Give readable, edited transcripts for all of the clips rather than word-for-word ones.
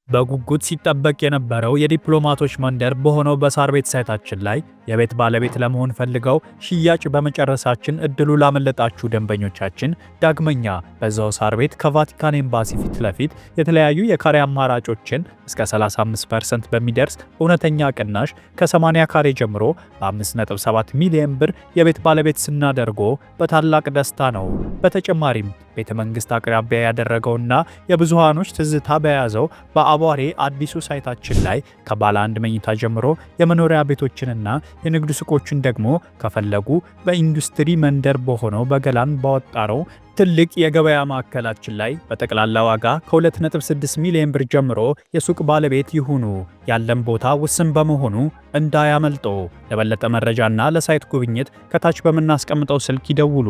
በጉጉት ሲጠበቅ የነበረው የዲፕሎማቶች መንደር በሆነው በሳር ቤት ሳይታችን ላይ የቤት ባለቤት ለመሆን ፈልገው ሽያጭ በመጨረሳችን እድሉ ላመለጣችሁ ደንበኞቻችን ዳግመኛ በዛው ሳር ቤት ከቫቲካን ኤምባሲ ፊት ለፊት የተለያዩ የካሬ አማራጮችን እስከ 35% በሚደርስ እውነተኛ ቅናሽ ከ80 ካሬ ጀምሮ በ5.7 ሚሊዮን ብር የቤት ባለቤት ስናደርጎ በታላቅ ደስታ ነው። በተጨማሪም ቤተ መንግስት አቅራቢያ ያደረገውና የብዙሃኖች ትዝታ በያዘው በአቧሬ አዲሱ ሳይታችን ላይ ከባለ አንድ መኝታ ጀምሮ የመኖሪያ ቤቶችንና የንግድ ሱቆችን ደግሞ ከፈለጉ በኢንዱስትሪ መንደር በሆነው በገላን ባወጣረው ትልቅ የገበያ ማዕከላችን ላይ በጠቅላላ ዋጋ ከ2.6 ሚሊዮን ብር ጀምሮ የሱቅ ባለቤት ይሁኑ። ያለን ቦታ ውስን በመሆኑ እንዳያመልጦ። ለበለጠ መረጃና ለሳይት ጉብኝት ከታች በምናስቀምጠው ስልክ ይደውሉ።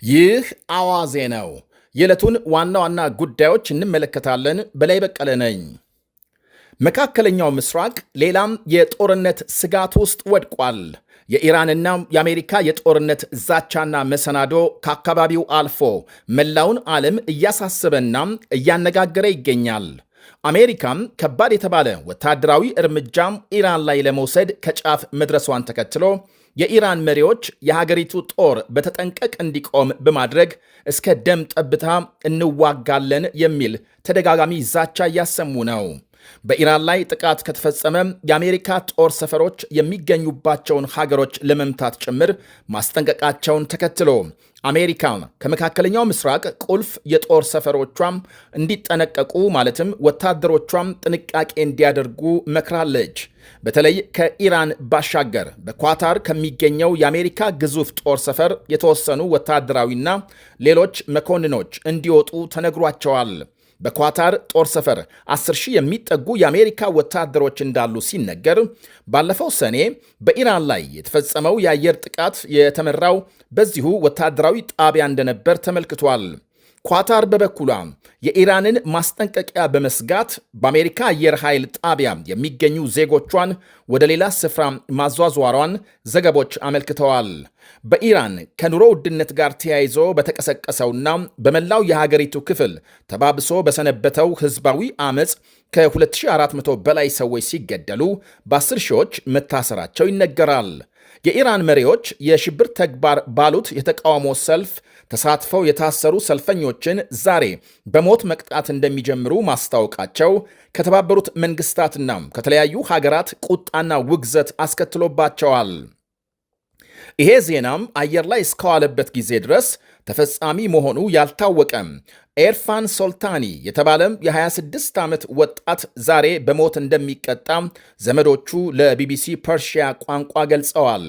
ይህ አዋዜ ነው። የዕለቱን ዋና ዋና ጉዳዮች እንመለከታለን። በላይ በቀለ ነኝ። መካከለኛው ምስራቅ ሌላም የጦርነት ስጋት ውስጥ ወድቋል። የኢራንና የአሜሪካ የጦርነት ዛቻና መሰናዶ ከአካባቢው አልፎ መላውን ዓለም እያሳሰበና እያነጋገረ ይገኛል። አሜሪካም ከባድ የተባለ ወታደራዊ እርምጃም ኢራን ላይ ለመውሰድ ከጫፍ መድረሷን ተከትሎ የኢራን መሪዎች የሀገሪቱ ጦር በተጠንቀቅ እንዲቆም በማድረግ እስከ ደም ጠብታ እንዋጋለን የሚል ተደጋጋሚ ዛቻ እያሰሙ ነው። በኢራን ላይ ጥቃት ከተፈጸመ የአሜሪካ ጦር ሰፈሮች የሚገኙባቸውን ሀገሮች ለመምታት ጭምር ማስጠንቀቃቸውን ተከትሎ አሜሪካ ከመካከለኛው ምስራቅ ቁልፍ የጦር ሰፈሮቿም እንዲጠነቀቁ ማለትም ወታደሮቿም ጥንቃቄ እንዲያደርጉ መክራለች። በተለይ ከኢራን ባሻገር በኳታር ከሚገኘው የአሜሪካ ግዙፍ ጦር ሰፈር የተወሰኑ ወታደራዊና ሌሎች መኮንኖች እንዲወጡ ተነግሯቸዋል። በኳታር ጦር ሰፈር 10,000 የሚጠጉ የአሜሪካ ወታደሮች እንዳሉ ሲነገር፣ ባለፈው ሰኔ በኢራን ላይ የተፈጸመው የአየር ጥቃት የተመራው በዚሁ ወታደራዊ ጣቢያ እንደነበር ተመልክቷል። ኳታር በበኩሏ የኢራንን ማስጠንቀቂያ በመስጋት በአሜሪካ አየር ኃይል ጣቢያ የሚገኙ ዜጎቿን ወደ ሌላ ስፍራ ማዟዟሯን ዘገቦች አመልክተዋል። በኢራን ከኑሮ ውድነት ጋር ተያይዞ በተቀሰቀሰውና በመላው የሀገሪቱ ክፍል ተባብሶ በሰነበተው ህዝባዊ አመፅ ከ2400 በላይ ሰዎች ሲገደሉ በ10 ሺዎች መታሰራቸው ይነገራል። የኢራን መሪዎች የሽብር ተግባር ባሉት የተቃውሞ ሰልፍ ተሳትፈው የታሰሩ ሰልፈኞችን ዛሬ በሞት መቅጣት እንደሚጀምሩ ማስታወቃቸው ከተባበሩት መንግስታትና ከተለያዩ ሀገራት ቁጣና ውግዘት አስከትሎባቸዋል። ይሄ ዜናም አየር ላይ እስከዋለበት ጊዜ ድረስ ተፈጻሚ መሆኑ ያልታወቀም ኤርፋን ሶልታኒ የተባለም የ26 ዓመት ወጣት ዛሬ በሞት እንደሚቀጣ ዘመዶቹ ለቢቢሲ ፐርሺያ ቋንቋ ገልጸዋል።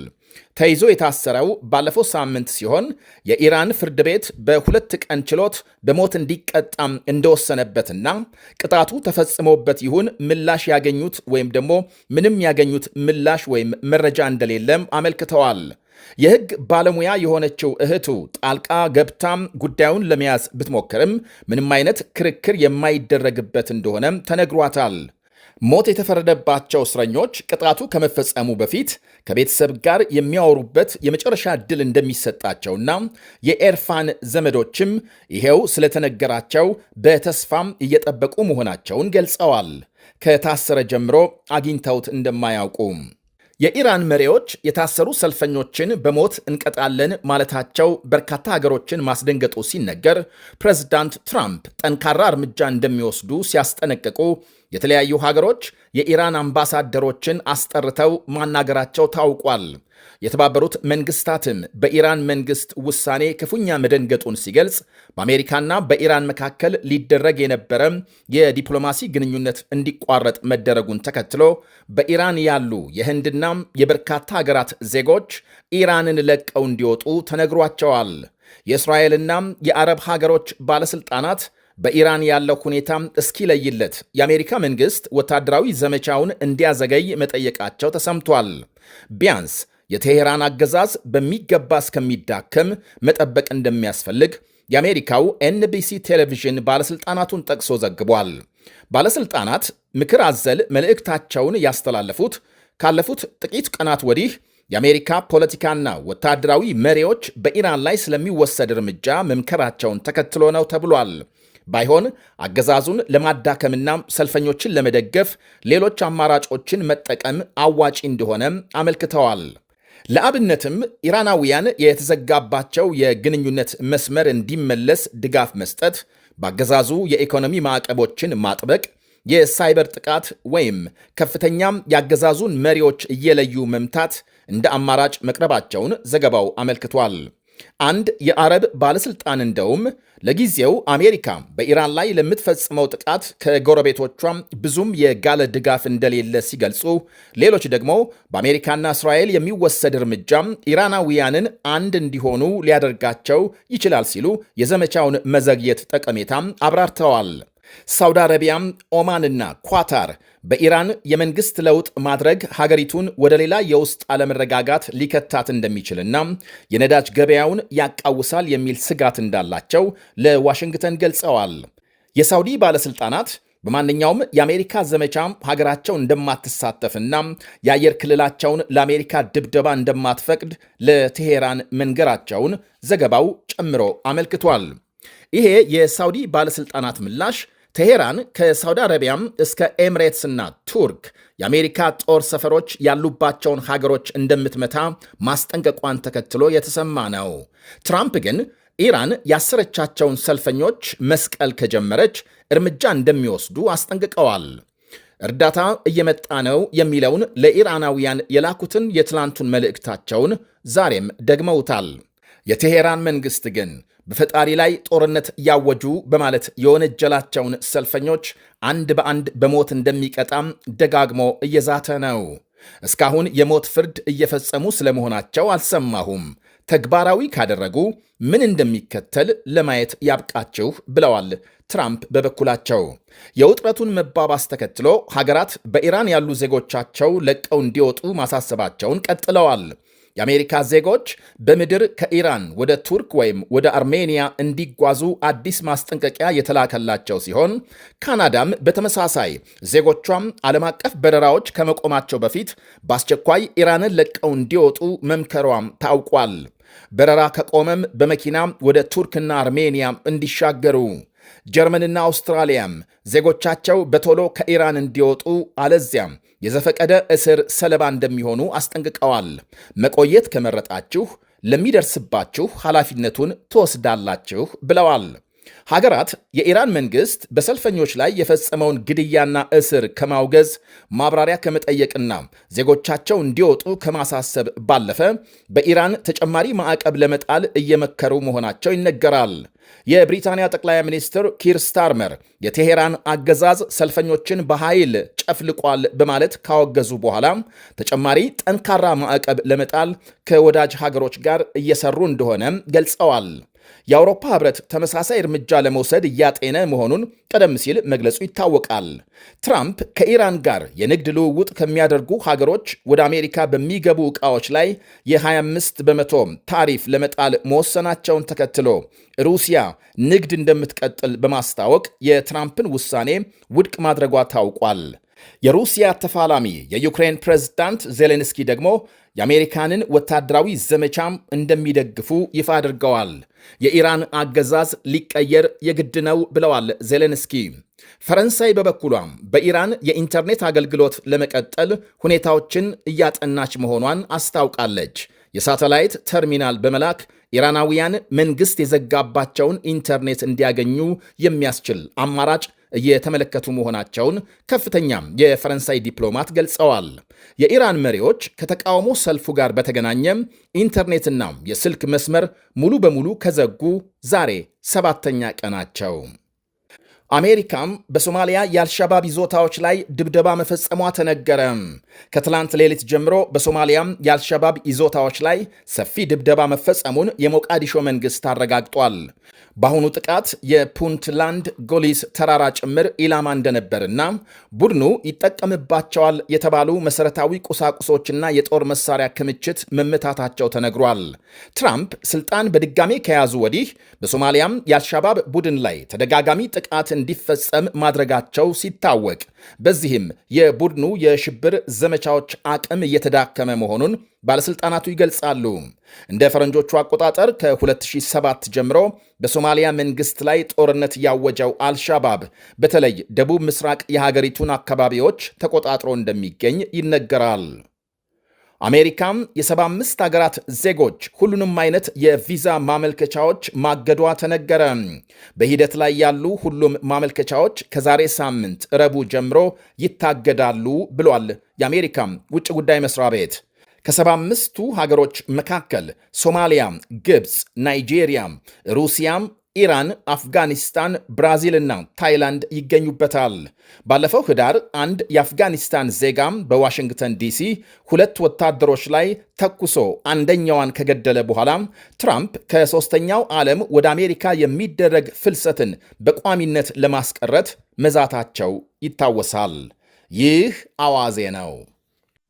ተይዞ የታሰረው ባለፈው ሳምንት ሲሆን የኢራን ፍርድ ቤት በ2 ቀን ችሎት በሞት እንዲቀጣም እንደወሰነበትና ቅጣቱ ተፈጽሞበት ይሁን ምላሽ ያገኙት ወይም ደግሞ ምንም ያገኙት ምላሽ ወይም መረጃ እንደሌለም አመልክተዋል። የሕግ ባለሙያ የሆነችው እህቱ ጣልቃ ገብታም ጉዳዩን ለመያዝ ብትሞክርም ምንም አይነት ክርክር የማይደረግበት እንደሆነም ተነግሯታል። ሞት የተፈረደባቸው እስረኞች ቅጣቱ ከመፈጸሙ በፊት ከቤተሰብ ጋር የሚያወሩበት የመጨረሻ ዕድል እንደሚሰጣቸውና የኤርፋን ዘመዶችም ይሄው ስለተነገራቸው በተስፋም እየጠበቁ መሆናቸውን ገልጸዋል። ከታሰረ ጀምሮ አግኝተውት እንደማያውቁ የኢራን መሪዎች የታሰሩ ሰልፈኞችን በሞት እንቀጣለን ማለታቸው በርካታ ሀገሮችን ማስደንገጡ ሲነገር፣ ፕሬዝዳንት ትራምፕ ጠንካራ እርምጃ እንደሚወስዱ ሲያስጠነቅቁ የተለያዩ ሀገሮች የኢራን አምባሳደሮችን አስጠርተው ማናገራቸው ታውቋል። የተባበሩት መንግስታትም በኢራን መንግስት ውሳኔ ክፉኛ መደንገጡን ሲገልጽ በአሜሪካና በኢራን መካከል ሊደረግ የነበረ የዲፕሎማሲ ግንኙነት እንዲቋረጥ መደረጉን ተከትሎ በኢራን ያሉ የህንድና የበርካታ ሀገራት ዜጎች ኢራንን ለቀው እንዲወጡ ተነግሯቸዋል። የእስራኤልና የአረብ ሀገሮች ባለሥልጣናት በኢራን ያለው ሁኔታ እስኪለይለት የአሜሪካ መንግስት ወታደራዊ ዘመቻውን እንዲያዘገይ መጠየቃቸው ተሰምቷል። ቢያንስ የቴሄራን አገዛዝ በሚገባ እስከሚዳከም መጠበቅ እንደሚያስፈልግ የአሜሪካው ኤንቢሲ ቴሌቪዥን ባለሥልጣናቱን ጠቅሶ ዘግቧል። ባለሥልጣናት ምክር አዘል መልእክታቸውን ያስተላለፉት ካለፉት ጥቂት ቀናት ወዲህ የአሜሪካ ፖለቲካና ወታደራዊ መሪዎች በኢራን ላይ ስለሚወሰድ እርምጃ መምከራቸውን ተከትሎ ነው ተብሏል። ባይሆን አገዛዙን ለማዳከምና ሰልፈኞችን ለመደገፍ ሌሎች አማራጮችን መጠቀም አዋጪ እንደሆነ አመልክተዋል። ለአብነትም ኢራናውያን የተዘጋባቸው የግንኙነት መስመር እንዲመለስ ድጋፍ መስጠት፣ በአገዛዙ የኢኮኖሚ ማዕቀቦችን ማጥበቅ፣ የሳይበር ጥቃት ወይም ከፍተኛም የአገዛዙን መሪዎች እየለዩ መምታት እንደ አማራጭ መቅረባቸውን ዘገባው አመልክቷል። አንድ የአረብ ባለሥልጣን እንደውም ለጊዜው አሜሪካ በኢራን ላይ ለምትፈጽመው ጥቃት ከጎረቤቶቿም ብዙም የጋለ ድጋፍ እንደሌለ ሲገልጹ፣ ሌሎች ደግሞ በአሜሪካና እስራኤል የሚወሰድ እርምጃም ኢራናውያንን አንድ እንዲሆኑ ሊያደርጋቸው ይችላል ሲሉ የዘመቻውን መዘግየት ጠቀሜታም አብራርተዋል። ሳውዲ አረቢያም፣ ኦማንና ኳታር በኢራን የመንግሥት ለውጥ ማድረግ ሀገሪቱን ወደ ሌላ የውስጥ አለመረጋጋት ሊከታት እንደሚችልና የነዳጅ ገበያውን ያቃውሳል የሚል ስጋት እንዳላቸው ለዋሽንግተን ገልጸዋል። የሳውዲ ባለሥልጣናት በማንኛውም የአሜሪካ ዘመቻ ሀገራቸው እንደማትሳተፍና የአየር ክልላቸውን ለአሜሪካ ድብደባ እንደማትፈቅድ ለቴሄራን መንገራቸውን ዘገባው ጨምሮ አመልክቷል። ይሄ የሳውዲ ባለሥልጣናት ምላሽ ቴሄራን ከሳውዲ አረቢያም እስከ ኤምሬትስና ቱርክ የአሜሪካ ጦር ሰፈሮች ያሉባቸውን ሀገሮች እንደምትመታ ማስጠንቀቋን ተከትሎ የተሰማ ነው። ትራምፕ ግን ኢራን ያሰረቻቸውን ሰልፈኞች መስቀል ከጀመረች እርምጃ እንደሚወስዱ አስጠንቅቀዋል። እርዳታ እየመጣ ነው የሚለውን ለኢራናውያን የላኩትን የትላንቱን መልእክታቸውን ዛሬም ደግመውታል። የቴሄራን መንግሥት ግን በፈጣሪ ላይ ጦርነት ያወጁ በማለት የወነጀላቸውን ሰልፈኞች አንድ በአንድ በሞት እንደሚቀጣም ደጋግሞ እየዛተ ነው። እስካሁን የሞት ፍርድ እየፈጸሙ ስለመሆናቸው አልሰማሁም። ተግባራዊ ካደረጉ ምን እንደሚከተል ለማየት ያብቃችሁ ብለዋል ትራምፕ በበኩላቸው። የውጥረቱን መባባስ ተከትሎ ሀገራት በኢራን ያሉ ዜጎቻቸው ለቀው እንዲወጡ ማሳሰባቸውን ቀጥለዋል። የአሜሪካ ዜጎች በምድር ከኢራን ወደ ቱርክ ወይም ወደ አርሜኒያ እንዲጓዙ አዲስ ማስጠንቀቂያ የተላከላቸው ሲሆን ካናዳም በተመሳሳይ ዜጎቿም ዓለም አቀፍ በረራዎች ከመቆማቸው በፊት በአስቸኳይ ኢራንን ለቀው እንዲወጡ መምከሯም ታውቋል። በረራ ከቆመም በመኪና ወደ ቱርክና አርሜኒያ እንዲሻገሩ፣ ጀርመንና አውስትራሊያም ዜጎቻቸው በቶሎ ከኢራን እንዲወጡ አለዚያም የዘፈቀደ እስር ሰለባ እንደሚሆኑ አስጠንቅቀዋል። መቆየት ከመረጣችሁ ለሚደርስባችሁ ኃላፊነቱን ትወስዳላችሁ ብለዋል። ሀገራት የኢራን መንግሥት በሰልፈኞች ላይ የፈጸመውን ግድያና እስር ከማውገዝ ማብራሪያ ከመጠየቅና ዜጎቻቸው እንዲወጡ ከማሳሰብ ባለፈ በኢራን ተጨማሪ ማዕቀብ ለመጣል እየመከሩ መሆናቸው ይነገራል። የብሪታንያ ጠቅላይ ሚኒስትር ኪር ስታርመር የቴሄራን አገዛዝ ሰልፈኞችን በኃይል ጨፍልቋል በማለት ካወገዙ በኋላ ተጨማሪ ጠንካራ ማዕቀብ ለመጣል ከወዳጅ ሀገሮች ጋር እየሰሩ እንደሆነ ገልጸዋል። የአውሮፓ ሕብረት ተመሳሳይ እርምጃ ለመውሰድ እያጤነ መሆኑን ቀደም ሲል መግለጹ ይታወቃል። ትራምፕ ከኢራን ጋር የንግድ ልውውጥ ከሚያደርጉ ሀገሮች ወደ አሜሪካ በሚገቡ ዕቃዎች ላይ የ25 በመቶ ታሪፍ ለመጣል መወሰናቸውን ተከትሎ ሩሲያ ንግድ እንደምትቀጥል በማስታወቅ የትራምፕን ውሳኔ ውድቅ ማድረጓ ታውቋል። የሩሲያ ተፋላሚ የዩክሬን ፕሬዝዳንት ዜሌንስኪ ደግሞ የአሜሪካንን ወታደራዊ ዘመቻም እንደሚደግፉ ይፋ አድርገዋል። የኢራን አገዛዝ ሊቀየር የግድ ነው ብለዋል ዜሌንስኪ። ፈረንሳይ በበኩሏም በኢራን የኢንተርኔት አገልግሎት ለመቀጠል ሁኔታዎችን እያጠናች መሆኗን አስታውቃለች። የሳተላይት ተርሚናል በመላክ ኢራናውያን መንግሥት የዘጋባቸውን ኢንተርኔት እንዲያገኙ የሚያስችል አማራጭ እየተመለከቱ መሆናቸውን ከፍተኛም የፈረንሳይ ዲፕሎማት ገልጸዋል። የኢራን መሪዎች ከተቃውሞ ሰልፉ ጋር በተገናኘም ኢንተርኔትና የስልክ መስመር ሙሉ በሙሉ ከዘጉ ዛሬ 7ኛ ቀናቸው። አሜሪካም በሶማሊያ የአልሻባብ ይዞታዎች ላይ ድብደባ መፈጸሟ ተነገረ። ከትላንት ሌሊት ጀምሮ በሶማሊያም የአልሻባብ ይዞታዎች ላይ ሰፊ ድብደባ መፈጸሙን የሞቃዲሾ መንግሥት አረጋግጧል። በአሁኑ ጥቃት የፑንትላንድ ጎሊስ ተራራ ጭምር ኢላማ እንደነበርና ቡድኑ ይጠቀምባቸዋል የተባሉ መሠረታዊ ቁሳቁሶችና የጦር መሳሪያ ክምችት መመታታቸው ተነግሯል። ትራምፕ ስልጣን በድጋሜ ከያዙ ወዲህ በሶማሊያም የአልሻባብ ቡድን ላይ ተደጋጋሚ ጥቃት እንዲፈጸም ማድረጋቸው ሲታወቅ፣ በዚህም የቡድኑ የሽብር ዘመቻዎች አቅም እየተዳከመ መሆኑን ባለሥልጣናቱ ይገልጻሉ። እንደ ፈረንጆቹ አቆጣጠር ከ2007 ጀምሮ በሶማሊያ መንግሥት ላይ ጦርነት ያወጀው አልሻባብ በተለይ ደቡብ ምስራቅ የሀገሪቱን አካባቢዎች ተቆጣጥሮ እንደሚገኝ ይነገራል። አሜሪካም የ75 ሀገራት ዜጎች ሁሉንም አይነት የቪዛ ማመልከቻዎች ማገዷ ተነገረ። በሂደት ላይ ያሉ ሁሉም ማመልከቻዎች ከዛሬ ሳምንት ረቡዕ ጀምሮ ይታገዳሉ ብሏል የአሜሪካም ውጭ ጉዳይ መስሪያ ቤት። ከ75ቱ ሀገሮች መካከል ሶማሊያ፣ ግብፅ፣ ናይጄሪያ፣ ሩሲያም፣ ኢራን፣ አፍጋኒስታን፣ ብራዚልና ታይላንድ ይገኙበታል። ባለፈው ህዳር አንድ የአፍጋኒስታን ዜጋም በዋሽንግተን ዲሲ 2 ወታደሮች ላይ ተኩሶ አንደኛዋን ከገደለ በኋላ ትራምፕ ከሦስተኛው ዓለም ወደ አሜሪካ የሚደረግ ፍልሰትን በቋሚነት ለማስቀረት መዛታቸው ይታወሳል። ይህ አዋዜ ነው።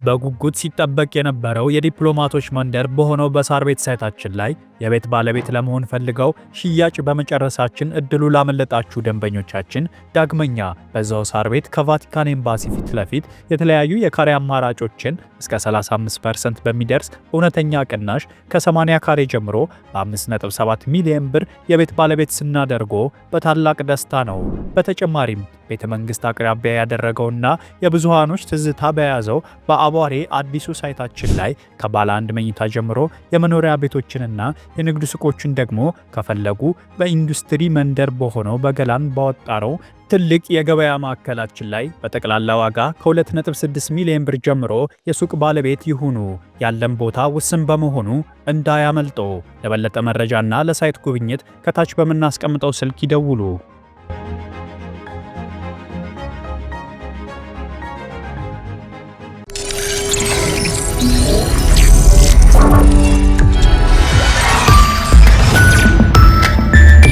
በጉጉት ሲጠበቅ የነበረው የዲፕሎማቶች መንደር በሆነው በሳር ቤት ሳይታችን ላይ የቤት ባለቤት ለመሆን ፈልገው ሽያጭ በመጨረሳችን እድሉ ላመለጣችሁ ደንበኞቻችን ዳግመኛ በዛው ሳር ቤት ከቫቲካን ኤምባሲ ፊት ለፊት የተለያዩ የካሬ አማራጮችን እስከ 35% በሚደርስ እውነተኛ ቅናሽ ከ80 ካሬ ጀምሮ በ5.7 ሚሊዮን ብር የቤት ባለቤት ስናደርጎ በታላቅ ደስታ ነው። በተጨማሪም ቤተ መንግስት አቅራቢያ ያደረገውና የብዙሃኖች ትዝታ በያዘው በአቧሬ አዲሱ ሳይታችን ላይ ከባለ 1 መኝታ ጀምሮ የመኖሪያ ቤቶችንና የንግድ ሱቆችን ደግሞ ከፈለጉ በኢንዱስትሪ መንደር በሆነው በገላን ባወጣነው ትልቅ የገበያ ማዕከላችን ላይ በጠቅላላ ዋጋ ከ2.6 ሚሊዮን ብር ጀምሮ የሱቅ ባለቤት ይሁኑ። ያለን ቦታ ውስን በመሆኑ እንዳያመልጦ። ለበለጠ መረጃና ለሳይት ጉብኝት ከታች በምናስቀምጠው ስልክ ይደውሉ።